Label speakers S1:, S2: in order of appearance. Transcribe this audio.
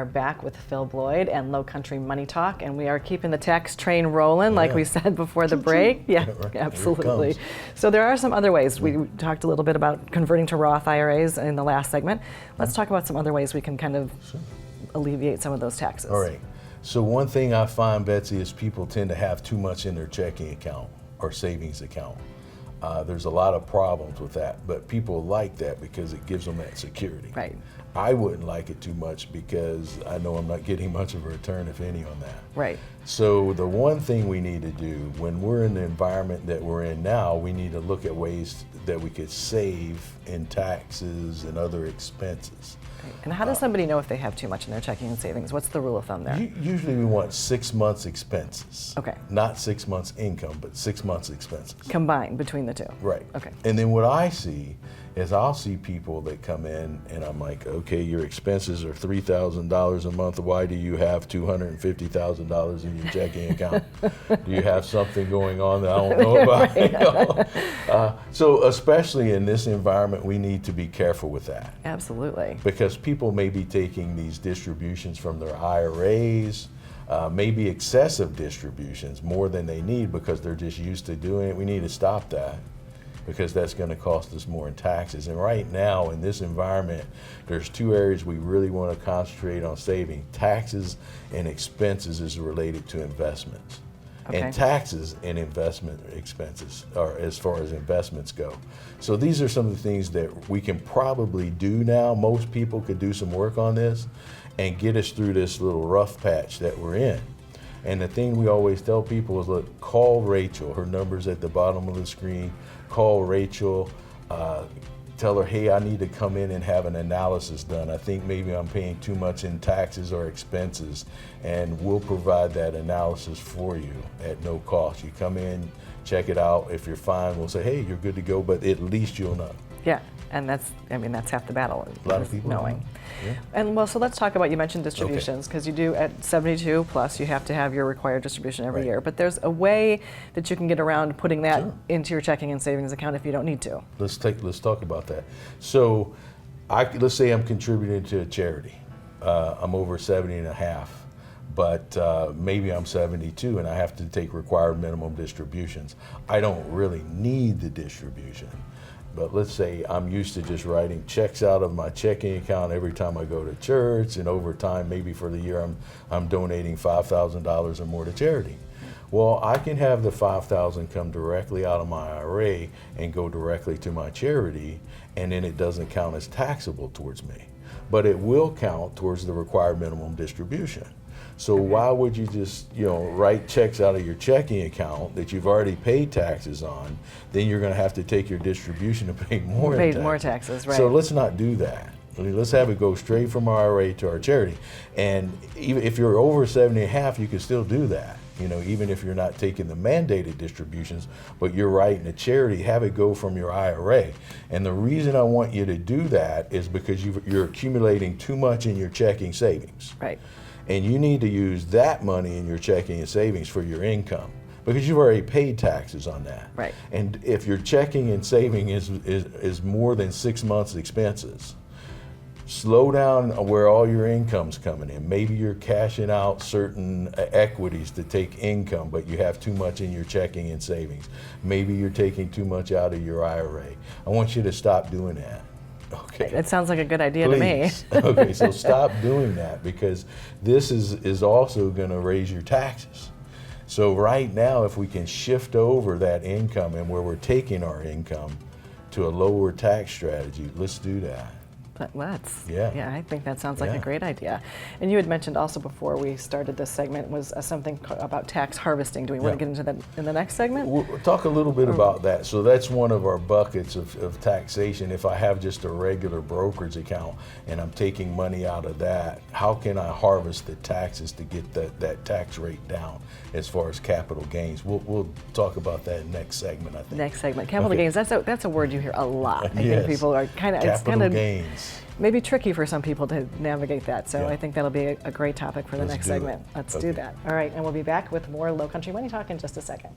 S1: are back with Phil Bloyd and Lowcountry Money Talk, and we are keeping the tax train rolling, like we said before the break. Yeah,
S2: Right.
S1: absolutely. So there are some other ways. We talked a little bit about converting to Roth IRAs in the last segment. Let's talk about some other ways we can kind of alleviate some of those taxes.
S2: All right. So one thing I find, Betsy, is people tend to have too much in their checking account or savings account. There's a lot of problems with that, but people like that because it gives them that security.
S1: Right.
S2: I wouldn't like it too much because I know I'm not getting much of a return, if any, on that.
S1: Right.
S2: So the one thing we need to do when we're in the environment that we're in now, we need to look at ways that we could save in taxes and other expenses.
S1: Right. And how does somebody know if they have too much in their checking and savings? What's the rule of thumb there?
S2: Usually we want 6 months expenses.
S1: Okay.
S2: Not 6 months income, but 6 months expenses.
S1: Combined between the two.
S2: Right.
S1: Okay.
S2: And then what I see is I'll see people that come in and I'm like, okay, your expenses are $3,000 a month. Why do you have $250,000 in your checking account? Do you have something going on that I don't know about?
S1: Right.
S2: You know? So especially in this environment, we need to be careful with that.
S1: Absolutely.
S2: Because people may be taking these distributions from their IRAs, maybe excessive distributions, more than they need because they're just used to doing it. We need to stop that because that's going to cost us more in taxes. And right now in this environment, there's two areas we really want to concentrate on saving. Taxes and expenses is related to investments.
S1: Okay.
S2: And taxes and investment expenses are as far as investments go. So these are some of the things that we can probably do now. Most people could do some work on this and get us through this little rough patch that we're in. And the thing we always tell people is, look, call Rachel. Her number's at the bottom of the screen. Call Rachel. Tell her, hey, I need to come in and have an analysis done. I think maybe I'm paying too much in taxes or expenses, and we'll provide that analysis for you at no cost. You come in, check it out. If you're fine, we'll say, hey, you're good to go, but at least you'll know.
S1: Yeah, and that's half the battle.
S2: A lot of people
S1: knowing.
S2: Yeah.
S1: And well, so let's talk about, you mentioned distributions, because you do at 72 plus, you have to have your required distribution every year. But there's a way that you can get around putting that into your checking and savings account if you don't need to.
S2: Let's talk about that. So let's say I'm contributing to a charity. I'm over 70 and a half, but maybe I'm 72 and I have to take required minimum distributions. I don't really need the distribution. But let's say I'm used to just writing checks out of my checking account every time I go to church, and over time, maybe for the year, I'm donating $5,000 or more to charity. Well, I can have the $5,000 come directly out of my IRA and go directly to my charity, and then it doesn't count as taxable towards me. But it will count towards the required minimum distribution. So why would you just, write checks out of your checking account that you've already paid taxes on? Then you're going to have to take your distribution and pay more taxes.
S1: More taxes, right?
S2: So let's not do that. Let's have it go straight from our IRA to our charity. And even if you're over 70 and a half, you can still do that. Even if you're not taking the mandated distributions, but you're writing a charity, have it go from your IRA. And the reason I want you to do that is because you're accumulating too much in your checking savings.
S1: Right.
S2: And you need to use that money in your checking and savings for your income because you've already paid taxes on that.
S1: Right.
S2: And if your checking and saving is more than 6 months expenses, slow down where all your income's coming in. Maybe you're cashing out certain equities to take income, but you have too much in your checking and savings. Maybe you're taking too much out of your IRA. I want you to stop doing that. Okay.
S1: It sounds like a good idea
S2: Please.
S1: to me.
S2: Okay, so stop doing that because this is also going to raise your taxes. So right now, if we can shift over that income and where we're taking our income to a lower tax strategy, let's do that.
S1: Let's.
S2: Yeah.
S1: I think that sounds like a great idea. And you had mentioned also before we started this segment was something about tax harvesting. Do we want to get into that in the next segment?
S2: We'll talk a little bit about that. So that's one of our buckets of taxation. If I have just a regular brokerage account and I'm taking money out of that, how can I harvest the taxes to get that tax rate down as far as capital gains? We'll talk about that in next segment, I think.
S1: Next segment. Capital gains, that's a word you hear a lot. I think people are
S2: capital gains.
S1: Maybe tricky for some people to navigate that. So I think that'll be a great topic for the next segment. Let's do that. All right, and we'll be back with more Lowcountry Money Talk in just a second.